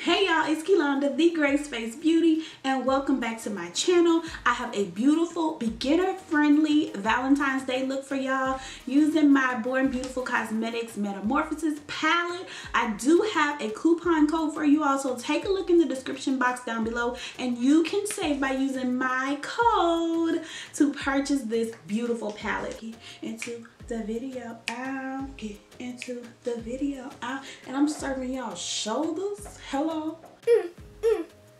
Hey y'all, it's Keelanda, the Grace Face Beauty, and welcome back to my channel. I have a beautiful, beginner-friendly Valentine's Day look for y'all using my Born Beautiful Cosmetics Metamorphosis palette. I do have a coupon code for you all, so take a look in the description box down below, and you can save by using my code to purchase this beautiful palette. Get into the video out, get into the video out, and I'm serving y'all shoulders. Hello.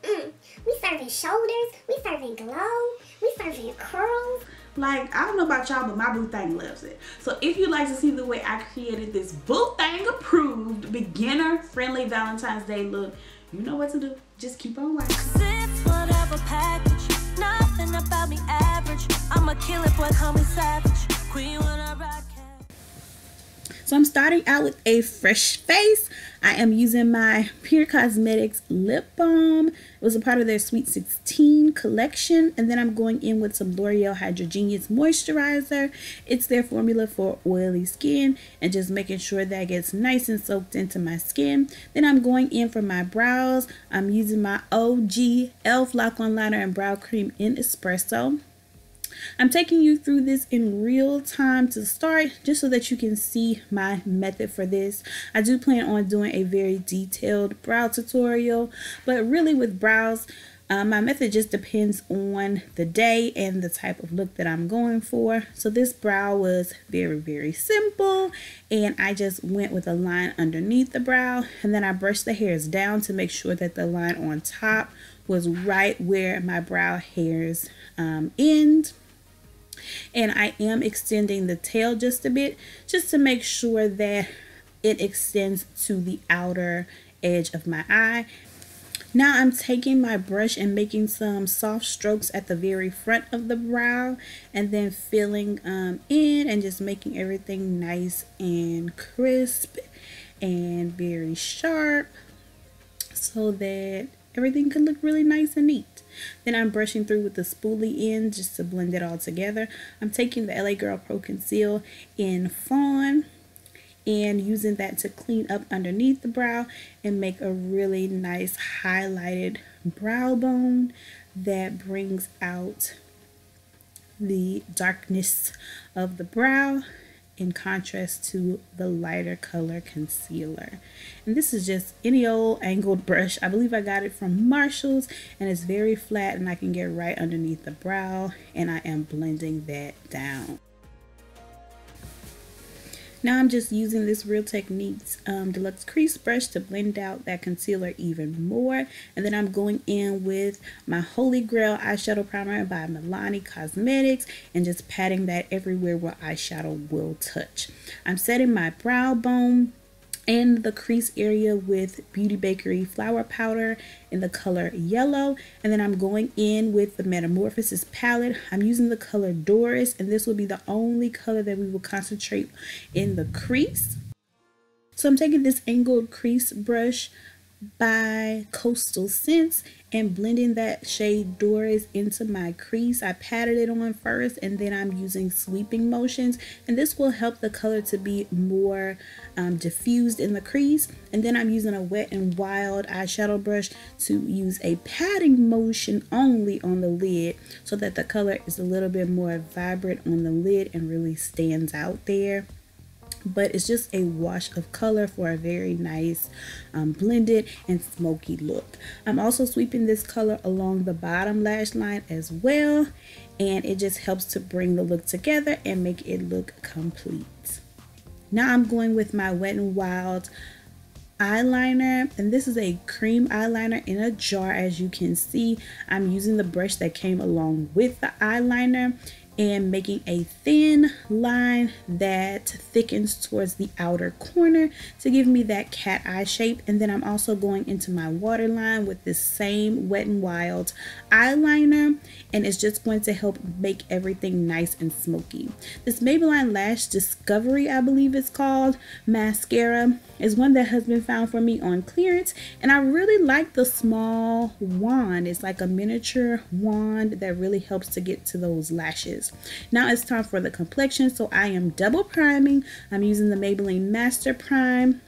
We serving shoulders, we serving glow, we serving curls. Like, I don't know about y'all, but my boo thing loves it. So if you'd like to see the way I created this boo thing approved, beginner friendly Valentine's Day look, you know what to do. Just keep on watching. Whatever package, nothing about me average. I'm a killer boy, call me savage. Queen when I rock. So I'm starting out with a fresh face. I am using my Pure Cosmetics lip balm. It was a part of their Sweet 16 collection. And then I'm going in with some L'Oreal Hydra moisturizer. It's their formula for oily skin, and just making sure that gets nice and soaked into my skin. Then I'm going in for my brows. I'm using my OG e.l.f. Lock-On Liner and Brow Cream in Espresso. I'm taking you through this in real time to start, just so that you can see my method for this. I do plan on doing a very detailed brow tutorial, but really with brows, my method just depends on the day and the type of look that I'm going for. So this brow was very simple, and I just went with a line underneath the brow, and then I brushed the hairs down to make sure that the line on top was right where my brow hairs end. And I am extending the tail just a bit, just to make sure that it extends to the outer edge of my eye. Now I'm taking my brush and making some soft strokes at the very front of the brow, and then filling in and just making everything nice and crisp and very sharp, so that everything can look really nice and neat. Then I'm brushing through with the spoolie end just to blend it all together. I'm taking the LA Girl Pro Conceal in Fawn and using that to clean up underneath the brow and make a really nice highlighted brow bone that brings out the darkness of the brow, in contrast to the lighter color concealer. And this is just any old angled brush. I believe I got it from Marshall's, and it's very flat, and I can get right underneath the brow, and I am blending that down. Now I'm just using this Real Techniques Deluxe Crease Brush to blend out that concealer even more. And then I'm going in with my Holy Grail Eyeshadow Primer by Milani Cosmetics and just patting that everywhere where eyeshadow will touch. I'm setting my brow bone and the crease area with Beauty Bakery Flour Powder in the color Yellow. And then I'm going in with the Metamorphosis palette. I'm using the color Doris, and this will be the only color that we will concentrate in the crease. So I'm taking this angled crease brush by Coastal Scents and blending that shade Doris into my crease. I patted it on first, and then I'm using sweeping motions, and this will help the color to be more diffused in the crease. And then I'm using a Wet n Wild eyeshadow brush to use a patting motion only on the lid, so that the color is a little bit more vibrant on the lid and really stands out there. But it's just a wash of color for a very nice blended and smoky look. I'm also sweeping this color along the bottom lash line as well, and it just helps to bring the look together and make it look complete. Now I'm going with my Wet n Wild eyeliner, and this is a cream eyeliner in a jar. As you can see, I'm using the brush that came along with the eyeliner and making a thin line that thickens towards the outer corner to give me that cat eye shape. And then I'm also going into my waterline with this same Wet n Wild eyeliner, and it's just going to help make everything nice and smoky. This Maybelline Lash Discovery, I believe it's called, mascara is one that has been found for me on clearance, and I really like the small wand. It's like a miniature wand that really helps to get to those lashes. Now it's time for the complexion, so I am double priming. I'm using the Maybelline Master Prime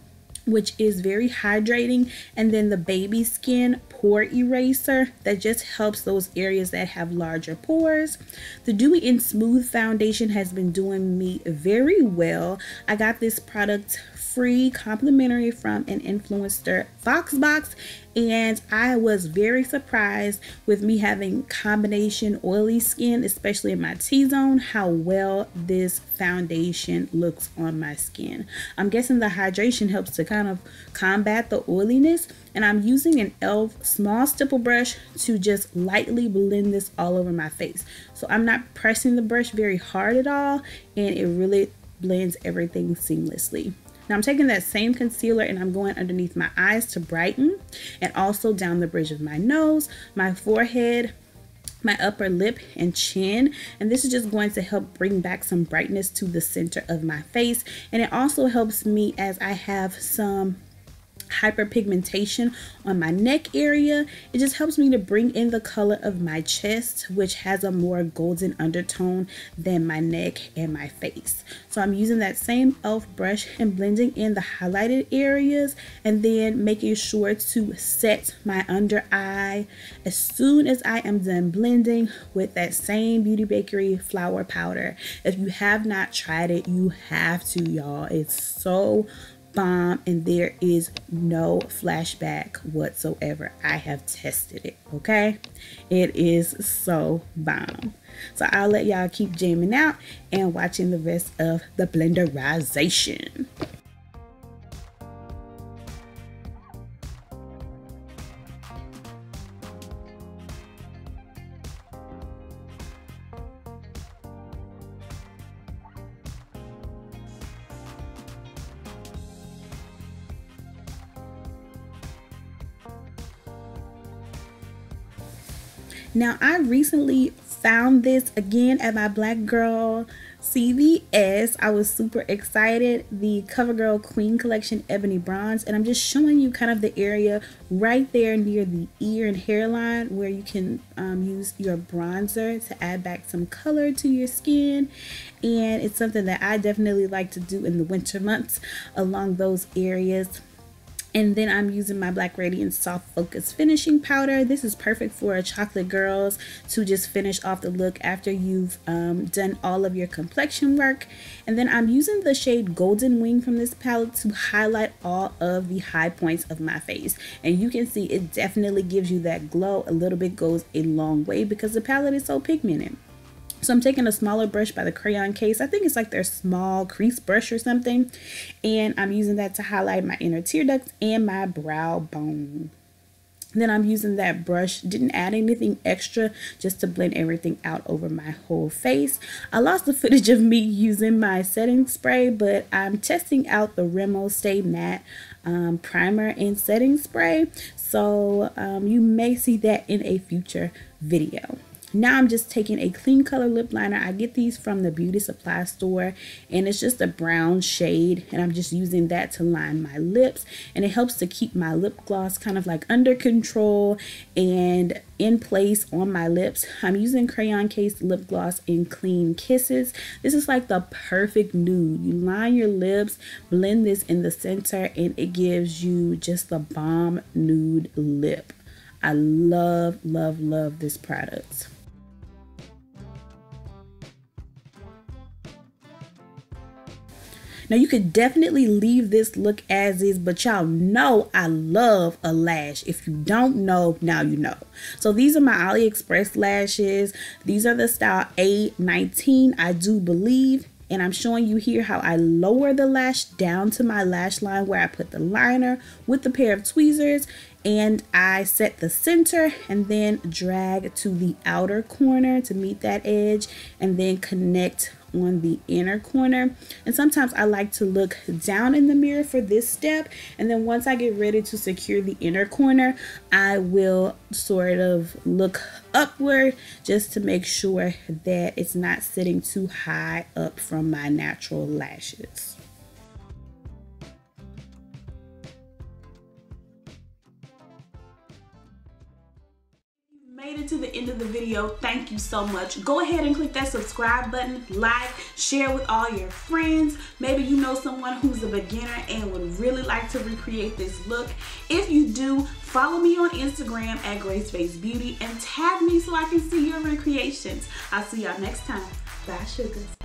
which is very hydrating, and then the Baby Skin Pore Eraser that just helps those areas that have larger pores. The Dewy and Smooth foundation has been doing me very well. I got this product free complimentary from an influencer Foxbox, and I was very surprised with me having combination oily skin, especially in my T-zone, how well this foundation looks on my skin. I'm guessing the hydration helps to kind of combat the oiliness, and I'm using an e.l.f. small stipple brush to just lightly blend this all over my face. So I'm not pressing the brush very hard at all, and it really blends everything seamlessly. Now I'm taking that same concealer and I'm going underneath my eyes to brighten, and also down the bridge of my nose, my forehead, my upper lip and chin, and this is just going to help bring back some brightness to the center of my face. And it also helps me as I have some hyperpigmentation on my neck area. It just helps me to bring in the color of my chest, which has a more golden undertone than my neck and my face. So I'm using that same e.l.f. brush and blending in the highlighted areas, and then making sure to set my under eye as soon as I am done blending with that same Beauty Bakery flour powder. If you have not tried it, you have to, y'all. It's so bomb, and there is no flashback whatsoever. I have tested it, okay? It is so bomb. So I'll let y'all keep jamming out and watching the rest of the blenderization. Now I recently found this again at my Black Girl CVS. I was super excited. The Covergirl Queen Collection Ebony Bronze, and I'm just showing you kind of the area right there near the ear and hairline where you can use your bronzer to add back some color to your skin. And it's something that I definitely like to do in the winter months along those areas. And then I'm using my Black Radiance Soft Focus finishing powder. This is perfect for chocolate girls to just finish off the look after you've done all of your complexion work. And then I'm using the shade Golden Wing from this palette to highlight all of the high points of my face. And you can see it definitely gives you that glow. A little bit goes a long way because the palette is so pigmented. So I'm taking a smaller brush by the Crayon case. I think it's like their small crease brush or something. And I'm using that to highlight my inner tear ducts and my brow bone. Then I'm using that brush, didn't add anything extra, just to blend everything out over my whole face. I lost the footage of me using my setting spray, but I'm testing out the Rimmel Stay Matte primer and setting spray. So you may see that in a future video. Now I'm just taking a Kleancolor lip liner. I get these from the beauty supply store, and it's just a brown shade, and I'm just using that to line my lips, and it helps to keep my lip gloss kind of like under control and in place on my lips. I'm using Crayon case lip gloss in Clean Kisses. This is like the perfect nude. You line your lips, blend this in the center, and it gives you just the bomb nude lip. I love, love, love this product. Now you could definitely leave this look as is, but y'all know I love a lash. If you don't know, now you know. So these are my AliExpress lashes. These are the style A19, I do believe. And I'm showing you here how I lower the lash down to my lash line where I put the liner with the pair of tweezers, and I set the center and then drag to the outer corner to meet that edge, and then connect on the inner corner. And sometimes I like to look down in the mirror for this step, and then once I get ready to secure the inner corner, I will sort of look upward just to make sure that it's not sitting too high up from my natural lashes. Made it to the end of the video. Thank you so much. Go ahead and click that subscribe button, like, share with all your friends. Maybe you know someone who's a beginner and would really like to recreate this look. If you do, follow me on Instagram at gracedfacebeauty and tag me so I can see your recreations. I'll see y'all next time. Bye, sugars.